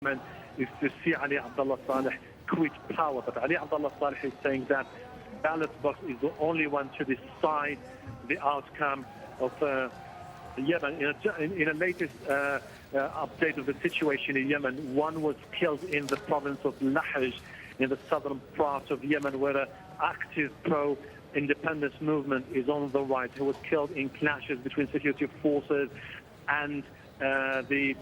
Yemen is to see Ali Abdullah Saleh quit power. But Ali Abdullah Saleh is saying that ballot box is the only one to decide the outcome of Yemen. In a latest update of the situation in Yemen, one was killed in the province of Lahj in the southern part of Yemen, where an active pro-independence movement is on the rise. He was killed in clashes between security forces and the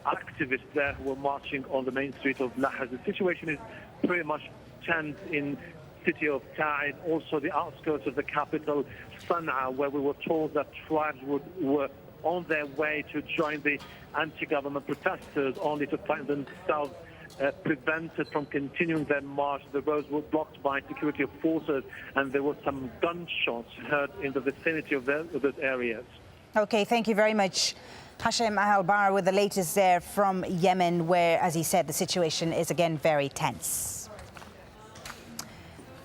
activists there who were marching on the main street of Lahj. The situation is pretty much tense in city of Ta'id, also the outskirts of the capital, Sana'a, where we were told that tribes were on their way to join the anti-government protesters, only to find themselves prevented from continuing their march. The roads were blocked by security forces, and there were some gunshots heard in the vicinity of those areas. Okay, thank you very much, Hashem Al-Bar, with the latest there from Yemen, where, as he said, the situation is again very tense.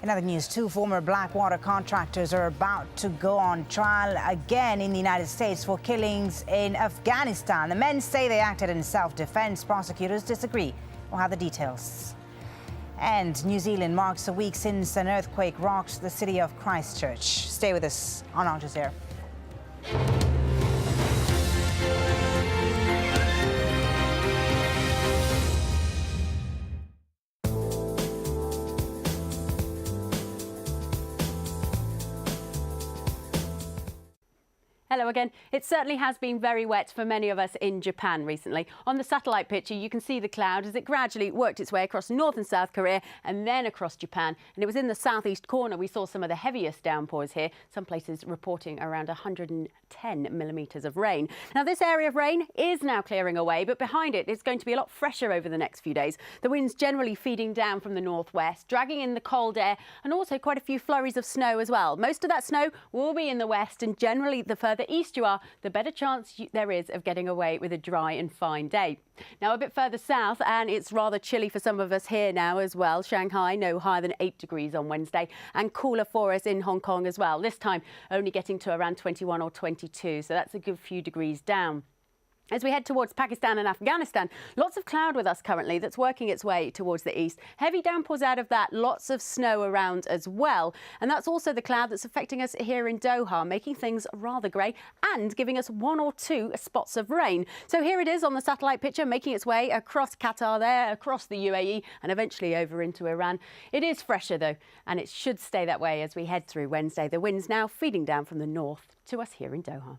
In other news, 2 former Blackwater contractors are about to go on trial again in the United States for killings in Afghanistan. The men say they acted in self-defense. Prosecutors disagree. We'll have the details. And New Zealand marks a week since an earthquake rocked the city of Christchurch. Stay with us on AlJazeera. Hello again. It certainly has been very wet for many of us in Japan recently. On the satellite picture, you can see the cloud as it gradually worked its way across North and South Korea and then across Japan. And it was in the southeast corner we saw some of the heaviest downpours here, some places reporting around 110 millimetres of rain. Now, this area of rain is now clearing away, but behind it, it's going to be a lot fresher over the next few days. The winds generally feeding down from the northwest, dragging in the cold air, and also quite a few flurries of snow as well. Most of that snow will be in the west, and generally the further east you are, the better chance there is of getting away with a dry and fine day. Now, a bit further south, and it's rather chilly for some of us here now as well. Shanghai, no higher than 8 degrees on Wednesday, and cooler for us in Hong Kong as well. This time only getting to around 21 or 22, so that's a good few degrees down. As we head towards Pakistan and Afghanistan, lots of cloud with us currently that's working its way towards the east. Heavy downpours out of that, lots of snow around as well. And that's also the cloud that's affecting us here in Doha, making things rather grey and giving us 1 or 2 spots of rain. So here it is on the satellite picture, making its way across Qatar there, across the UAE and eventually over into Iran. It is fresher though, and it should stay that way as we head through Wednesday. The winds now feeding down from the north to us here in Doha.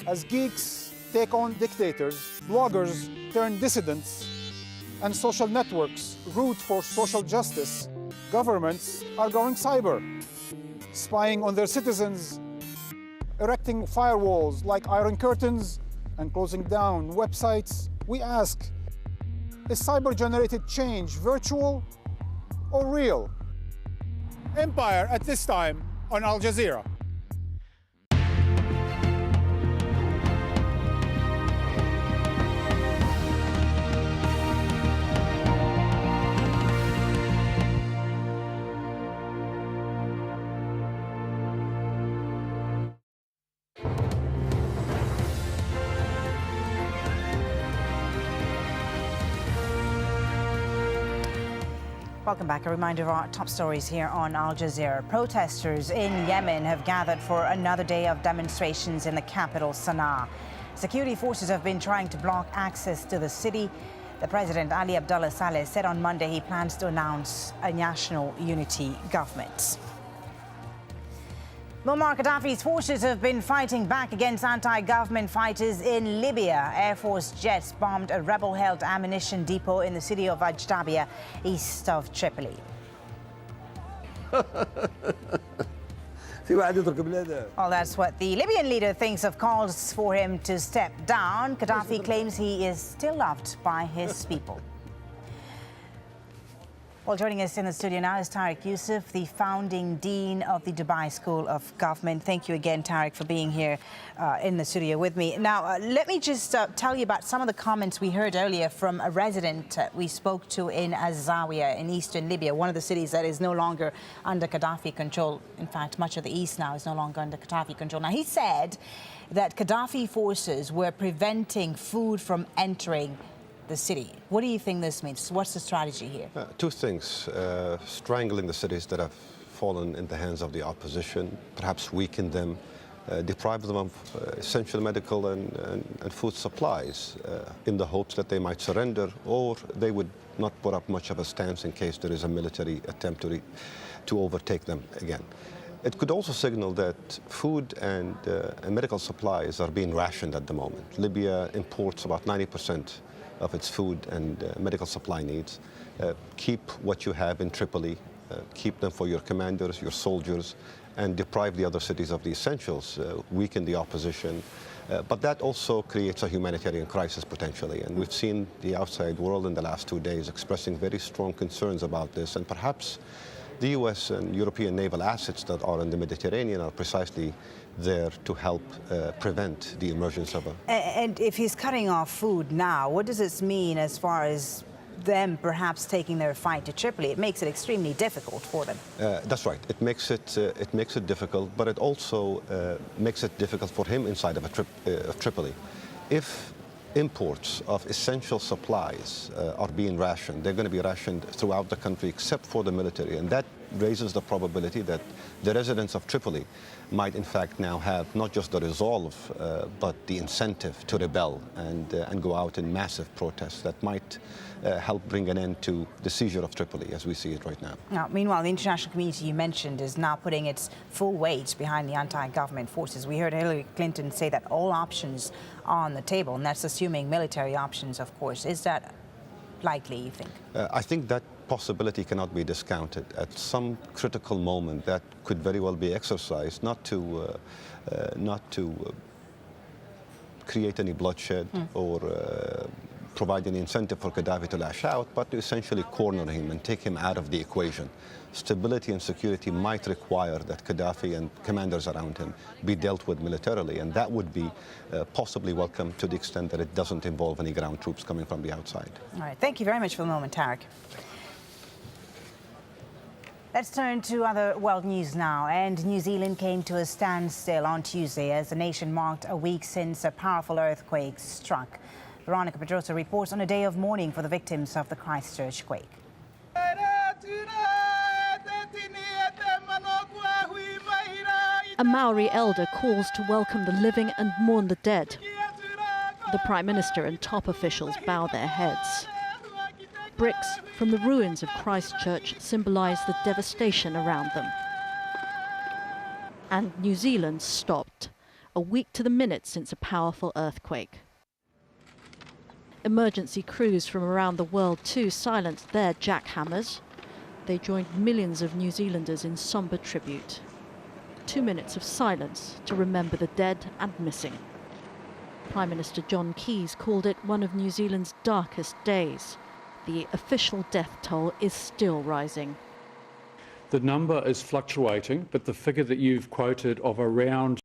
As geeks take on dictators, bloggers turn dissidents, and social networks root for social justice, governments are going cyber, spying on their citizens, erecting firewalls like iron curtains, and closing down websites. We ask, is cyber-generated change virtual or real? Empire at this time on Al Jazeera. Welcome back. A reminder of our top stories here on Al Jazeera. Protesters in Yemen have gathered for another day of demonstrations in the capital, Sana'a. Security forces have been trying to block access to the city. The president, Ali Abdullah Saleh, said on Monday he plans to announce a national unity government. Muammar Gaddafi's forces have been fighting back against anti-government fighters in Libya. Air Force jets bombed a rebel-held ammunition depot in the city of Ajdabiya, east of Tripoli. Well, that's what the Libyan leader thinks of calls for him to step down. Gaddafi claims he is still loved by his people. Well, joining us in the studio now is Tariq Yusuf, the founding dean of the Dubai School of Government. Thank you again, Tariq, for being here in the studio with me. Now, let me just tell you about some of the comments we heard earlier from a resident we spoke to in AlJazeera in eastern Libya, one of the cities that is no longer under Gaddafi control. In fact, much of the east now is no longer under Gaddafi control. Now, he said that Gaddafi forces were preventing food from entering the city. What do you think this means? What's the strategy here? Two things. Strangling the cities that have fallen in the hands of the opposition, perhaps weaken them, deprive them of essential medical and food supplies in the hopes that they might surrender, or they would not put up much of a stance in case there is a military attempt to overtake them again. It could also signal that food and medical supplies are being rationed at the moment. Libya imports about 90% of its food and medical supply needs. Keep what you have in Tripoli, keep them for your commanders, your soldiers, and deprive the other cities of the essentials, weaken the opposition. But that also creates a humanitarian crisis potentially. And we've seen the outside world in the last 2 days expressing very strong concerns about this. And perhaps the US and European naval assets that are in the Mediterranean are precisely there to help prevent the emergence of a... And if he's cutting off food now, what does this mean as far as them perhaps taking their fight to Tripoli? It makes it extremely difficult for them. That's right. It makes it difficult, but it also makes it difficult for him inside of Tripoli. If imports of essential supplies are being rationed, they're going to be rationed throughout the country except for the military, and that raises the probability that the residents of Tripoli might in fact now have not just the resolve but the incentive to rebel and go out in massive protests that might help bring an end to the seizure of Tripoli as we see it right now. Now, meanwhile, the international community you mentioned is now putting its full weight behind the anti-government forces. We heard Hillary Clinton say that all options are on the table, and that's assuming military options, of course. Is that likely, you think? I think that possibility cannot be discounted. At some critical moment, that could very well be exercised, not to create any bloodshed or provide any incentive for Gaddafi to lash out, but to essentially corner him and take him out of the equation. Stability and security might require that Gaddafi and commanders around him be dealt with militarily, and that would be possibly welcome to the extent that it doesn't involve any ground troops coming from the outside. All right, thank you very much for the moment, Tariq. Let's turn to other world news now. And New Zealand came to a standstill on Tuesday as the nation marked a week since a powerful earthquake struck. Veronica Pedrosa reports on a day of mourning for the victims of the Christchurch quake. A Maori elder calls to welcome the living and mourn the dead. The Prime Minister and top officials bow their heads. Bricks from the ruins of Christchurch symbolise the devastation around them. And New Zealand stopped, a week to the minute since a powerful earthquake. Emergency crews from around the world too silenced their jackhammers. They joined millions of New Zealanders in sombre tribute. 2 minutes of silence to remember the dead and missing. Prime Minister John Keys called it one of New Zealand's darkest days. The official death toll is still rising. The number is fluctuating, but the figure that you've quoted of around